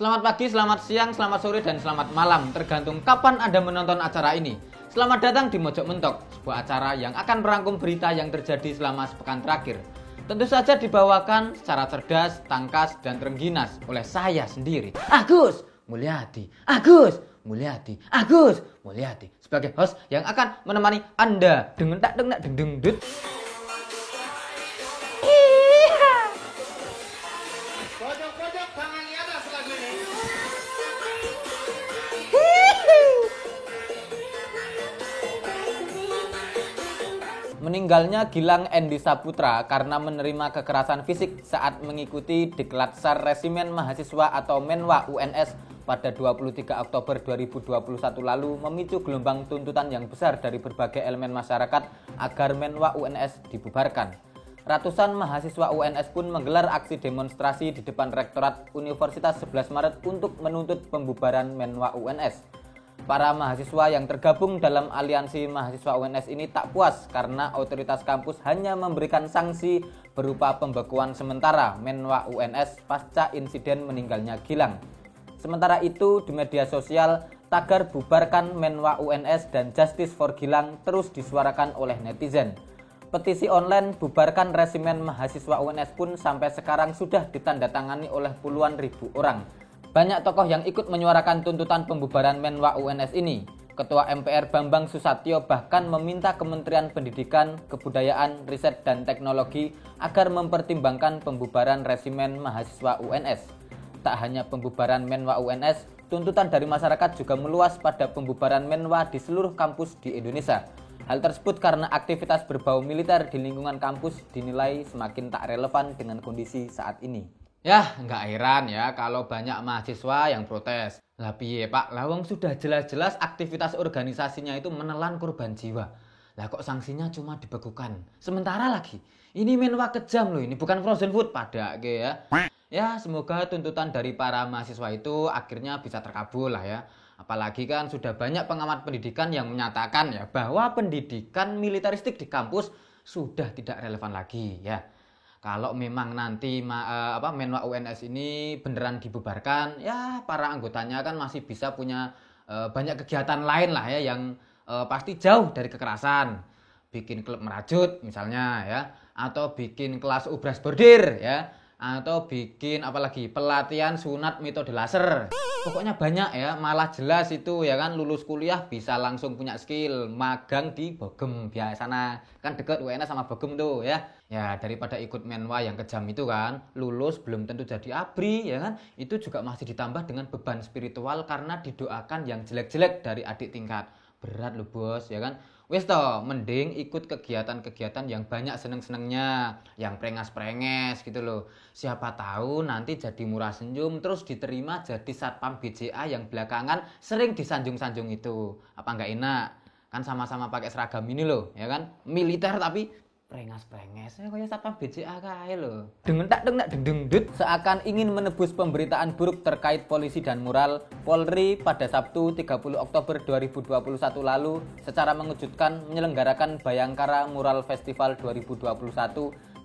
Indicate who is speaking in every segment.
Speaker 1: Selamat pagi, selamat siang, selamat sore, dan selamat malam, tergantung kapan Anda menonton acara ini. Selamat datang di Mojok Mentok, sebuah acara yang akan merangkum berita yang terjadi selama sepekan terakhir. Tentu saja dibawakan secara cerdas, tangkas, dan terengginas oleh saya sendiri, Agus Mulyadi, sebagai host yang akan menemani Anda dengan tak deng dut.
Speaker 2: Pojok-pojok tangan di atas lagu ini.
Speaker 1: Meninggalnya Gilang Endi Saputra karena menerima kekerasan fisik saat mengikuti Diklatsar Resimen Mahasiswa atau Menwa UNS pada 23 Oktober 2021 lalu memicu gelombang tuntutan yang besar dari berbagai elemen masyarakat agar Menwa UNS dibubarkan. Ratusan mahasiswa UNS pun menggelar aksi demonstrasi di depan Rektorat Universitas 11 Maret untuk menuntut pembubaran Menwa UNS. Para mahasiswa yang tergabung dalam aliansi mahasiswa UNS ini tak puas karena otoritas kampus hanya memberikan sanksi berupa pembekuan sementara Menwa UNS pasca insiden meninggalnya Gilang. Sementara itu di media sosial, tagar bubarkan Menwa UNS dan Justice for Gilang terus disuarakan oleh netizen. Petisi online bubarkan resimen mahasiswa UNS pun sampai sekarang sudah ditandatangani oleh puluhan ribu orang. Banyak tokoh yang ikut menyuarakan tuntutan pembubaran Menwa UNS ini. Ketua MPR Bambang Susatyo bahkan meminta Kementerian Pendidikan, Kebudayaan, Riset, dan Teknologi agar mempertimbangkan pembubaran resimen mahasiswa UNS. Tak hanya pembubaran Menwa UNS, tuntutan dari masyarakat juga meluas pada pembubaran Menwa di seluruh kampus di Indonesia. Hal tersebut karena aktivitas berbau militer di lingkungan kampus dinilai semakin tak relevan dengan kondisi saat ini. Ya, nggak heran ya kalau banyak mahasiswa yang protes. Lah piye Pak, lawang sudah jelas-jelas aktivitas organisasinya itu menelan korban jiwa. Lah kok sanksinya cuma dibekukan. Sementara lagi, ini Menwa kejam loh, ini bukan frozen food pada ya. Ya, semoga tuntutan dari para mahasiswa itu akhirnya bisa terkabul lah ya. Apalagi kan sudah banyak pengamat pendidikan yang menyatakan ya bahwa pendidikan militeristik di kampus sudah tidak relevan lagi ya. Kalau memang nanti Menwa UNS ini beneran dibubarkan, ya para anggotanya kan masih bisa punya banyak kegiatan lain lah ya yang pasti jauh dari kekerasan. Bikin klub merajut misalnya ya, atau bikin kelas ubras bordir ya, atau bikin apalagi pelatihan sunat metode laser. Pokoknya banyak ya, malah jelas itu ya kan lulus kuliah bisa langsung punya skill magang di Bogem biasanya. Kan deket UNS sama Bogem tuh ya. Ya daripada ikut Menwa yang kejam itu kan, lulus belum tentu jadi ABRI ya kan. Itu juga masih ditambah dengan beban spiritual karena didoakan yang jelek-jelek dari adik tingkat. Berat loh bos ya kan. Wes toh, mending ikut kegiatan-kegiatan yang banyak seneng-senengnya, yang prengas-prenges gitu loh. Siapa tahu nanti jadi murah senyum terus diterima jadi satpam BCA yang belakangan sering disanjung-sanjung itu. Apa enggak enak? Kan sama-sama pakai seragam ini loh, ya kan? Militer tapi prengas-prenges ya kayak satpam BCA kae lho. Dengan tak deng dut seakan ingin menebus pemberitaan buruk terkait polisi dan moral, Polri pada Sabtu 30 Oktober 2021 lalu secara mengejutkan menyelenggarakan Bayangkara Mural Festival 2021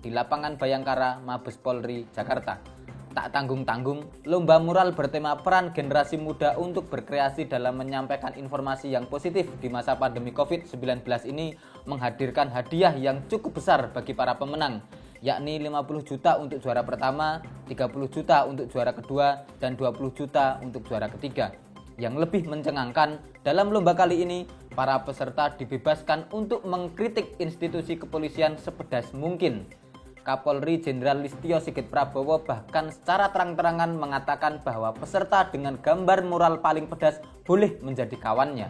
Speaker 1: di lapangan Bayangkara Mabes Polri Jakarta. Tak tanggung-tanggung, lomba mural bertema peran generasi muda untuk berkreasi dalam menyampaikan informasi yang positif di masa pandemi COVID-19 ini menghadirkan hadiah yang cukup besar bagi para pemenang, yakni 50 juta untuk juara pertama, 30 juta untuk juara kedua, dan 20 juta untuk juara ketiga. Yang lebih mencengangkan, dalam lomba kali ini, para peserta dibebaskan untuk mengkritik institusi kepolisian sepedas mungkin. Kapolri Jenderal Listio Sigit Prabowo bahkan secara terang-terangan mengatakan bahwa peserta dengan gambar mural paling pedas boleh menjadi kawannya.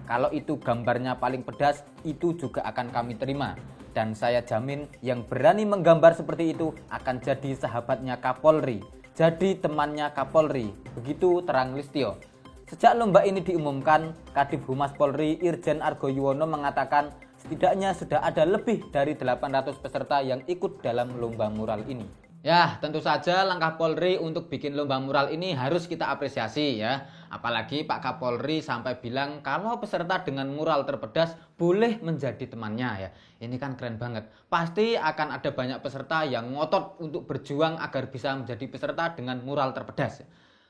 Speaker 1: Kalau itu gambarnya paling pedas, itu juga akan kami terima. Dan saya jamin yang berani menggambar seperti itu akan jadi sahabatnya Kapolri, jadi temannya Kapolri. Begitu terang Listio. Sejak lomba ini diumumkan, Kadif Humas Polri Irjen Argo Yuwono mengatakan setidaknya sudah ada lebih dari 800 peserta yang ikut dalam lomba mural ini. Ya, tentu saja langkah Polri untuk bikin lomba mural ini harus kita apresiasi ya. Apalagi Pak Kapolri sampai bilang kalau peserta dengan mural terpedas boleh menjadi temannya ya. Ini kan keren banget. Pasti akan ada banyak peserta yang ngotot untuk berjuang agar bisa menjadi peserta dengan mural terpedas.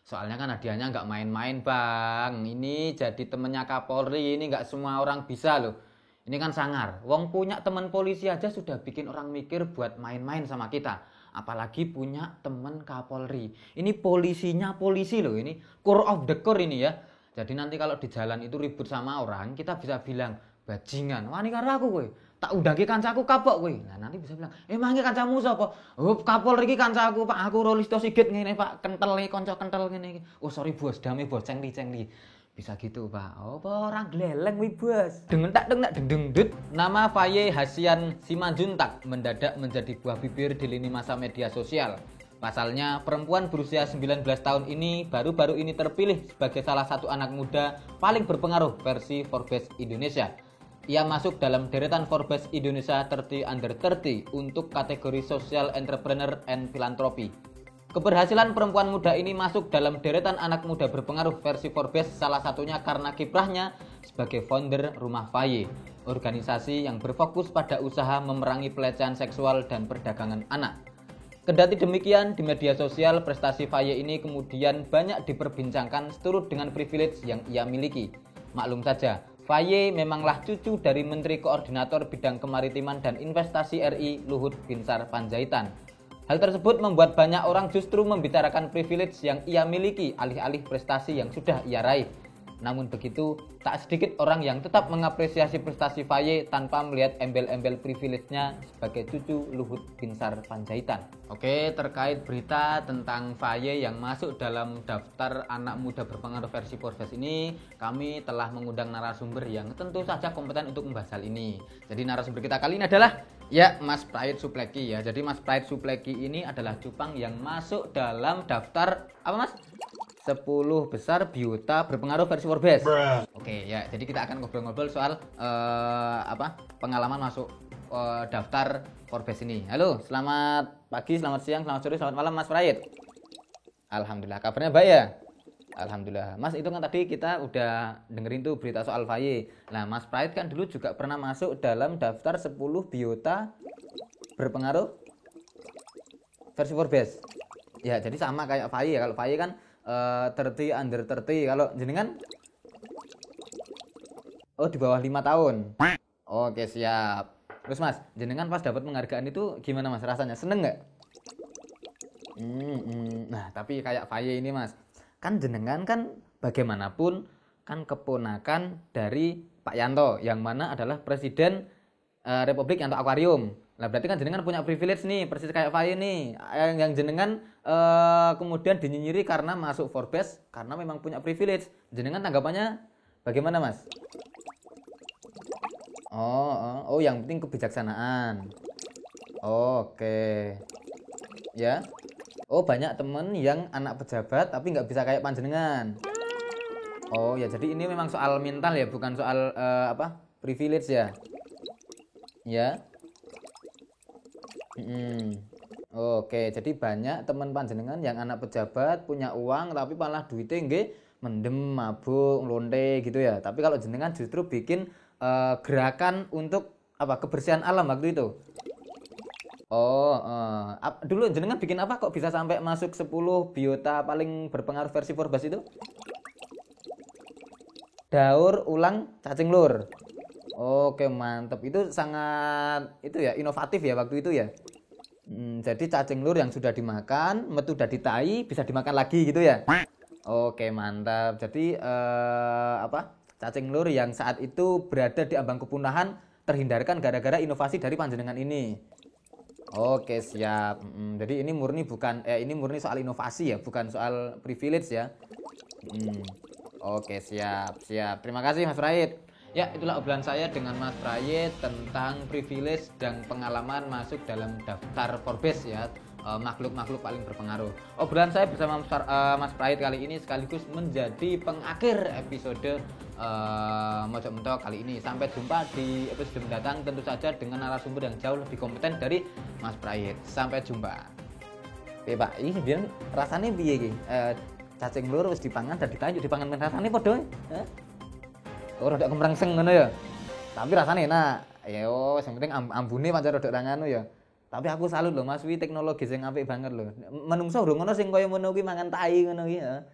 Speaker 1: Soalnya kan hadiahnya nggak main-main bang. Ini jadi temennya Kapolri, ini nggak semua orang bisa loh. Ini kan sangar. Wong punya teman polisi aja sudah bikin orang mikir buat main-main sama kita. Apalagi punya teman Kapolri. Ini polisinya polisi loh ini. Core of the core ini ya. Jadi nanti kalau di jalan itu ribut sama orang, kita bisa bilang, bajingan, wani karo aku kowe. Tak undangi kancaku kapok kowe. Nah, nanti bisa bilang, "Emang iki kancamu sapa?" "Oh, Kapolri iki kancaku, Pak. Aku Rolisto Sigit ngene, Pak. Kentel iki kanca kentel ngene iki." "Oh, sorry, Bos. Dame, Bos. Cengli." Bisa gitu, Pak. Oh, orang geleleng wi, Bos. Dengentak deng deng dut. Nama Faye Hasian Simanjuntak mendadak menjadi buah bibir di lini masa media sosial. Pasalnya, perempuan berusia 19 tahun ini baru-baru ini terpilih sebagai salah satu anak muda paling berpengaruh versi Forbes Indonesia. Ia masuk dalam deretan Forbes Indonesia 30 Under 30 untuk kategori Social Entrepreneur and Philanthropy. Keberhasilan perempuan muda ini masuk dalam deretan anak muda berpengaruh versi Forbes salah satunya karena kiprahnya sebagai founder Rumah Faye, organisasi yang berfokus pada usaha memerangi pelecehan seksual dan perdagangan anak. Kendati demikian, di media sosial prestasi Faye ini kemudian banyak diperbincangkan seturut dengan privilege yang ia miliki. Maklum saja, Faye memanglah cucu dari Menteri Koordinator Bidang Kemaritiman dan Investasi RI Luhut Binsar Panjaitan. Hal tersebut membuat banyak orang justru membicarakan privilege yang ia miliki alih-alih prestasi yang sudah ia raih. Namun begitu, tak sedikit orang yang tetap mengapresiasi prestasi Faye tanpa melihat embel-embel privilege-nya sebagai cucu Luhut Binsar Panjaitan. Oke, terkait berita tentang Faye yang masuk dalam daftar anak muda berpengaruh versi Forbes ini, kami telah mengundang narasumber yang tentu saja kompeten untuk membahas hal ini. Jadi narasumber kita kali ini adalah Mas Prayit Supleki ya. Jadi Mas Prayit Supleki ini adalah cupang yang masuk dalam daftar apa Mas? 10 besar biota berpengaruh versi Forbes. Oke ya, jadi kita akan ngobrol-ngobrol soal pengalaman masuk daftar Forbes ini. Halo, selamat pagi, selamat siang, selamat sore, selamat malam Mas Prayit. Alhamdulillah, kabarnya baik ya? Alhamdulillah. Mas, itu kan tadi kita udah dengerin tuh berita soal Faye. Nah, Mas Prayit kan dulu juga pernah masuk dalam daftar 10 biota berpengaruh versi Forbes. Ya, jadi sama kayak Faye. Kalau Faye kan 30 under 30, kalau jenengan di bawah 5 tahun. Oke, siap. Terus Mas, jenengan pas dapat penghargaan itu gimana Mas rasanya? Seneng nggak? Nah, tapi kayak Faye ini Mas, kan jenengan kan bagaimanapun kan keponakan dari Pak Yanto, yang mana adalah Presiden Republik Yanto Aquarium. Nah, berarti kan jenengan punya privilege nih, persis kayak Faye nih, yang jenengan kemudian dinyinyiri karena masuk Forbes karena memang punya privilege. Jenengan tanggapannya bagaimana Mas? Yang penting kebijaksanaan. Oke. Ya. Banyak temen yang anak pejabat tapi nggak bisa kayak panjenengan. Ya, jadi ini memang soal mental ya, bukan soal privilege ya. Ya. Oke, jadi banyak teman panjenengan yang anak pejabat punya uang tapi malah duitnya nggih mendem, mabuk, lonte gitu ya. Tapi kalau jenengan justru bikin gerakan untuk kebersihan alam waktu itu. Dulu jenengan bikin apa kok bisa sampai masuk 10 biota paling berpengaruh versi Forbes itu? Daur ulang cacing lur. Oke, mantep. Itu sangat inovatif ya waktu itu ya. Jadi cacing lur yang sudah dimakan, metu udah ditai, bisa dimakan lagi gitu ya. Oke, mantap. Jadi cacing lur yang saat itu berada di ambang kepunahan terhindarkan gara-gara inovasi dari panjenengan ini. Oke, siap. Jadi ini murni soal inovasi ya, bukan soal privilege ya. Oke, siap. Terima kasih Mas Prayit. Ya, itulah obrolan saya dengan Mas Prayit tentang privilege dan pengalaman masuk dalam daftar Forbes ya, makhluk-makhluk paling berpengaruh. Obrolan saya bersama Mas Prayit kali ini sekaligus menjadi pengakhir episode Mojok Mentok kali ini. Sampai jumpa di episode mendatang, tentu saja dengan narasumber yang jauh lebih kompeten dari Mas Prayit. Sampai jumpa. Pak, ini biar rasanya piye iki? Cacing lur wis dipangan dan ditanjuk dipangan men rasane padha. Rada kemrengseng ngono ya. Tapi rasane enak. Ya wis yang penting ambune pancen rada nganu ya. Tapi aku salut lho Mas, wi teknologi sing apik banget lho. Menungso urung ngono sing kaya ngono kuwi mangan tai ngono ki ya.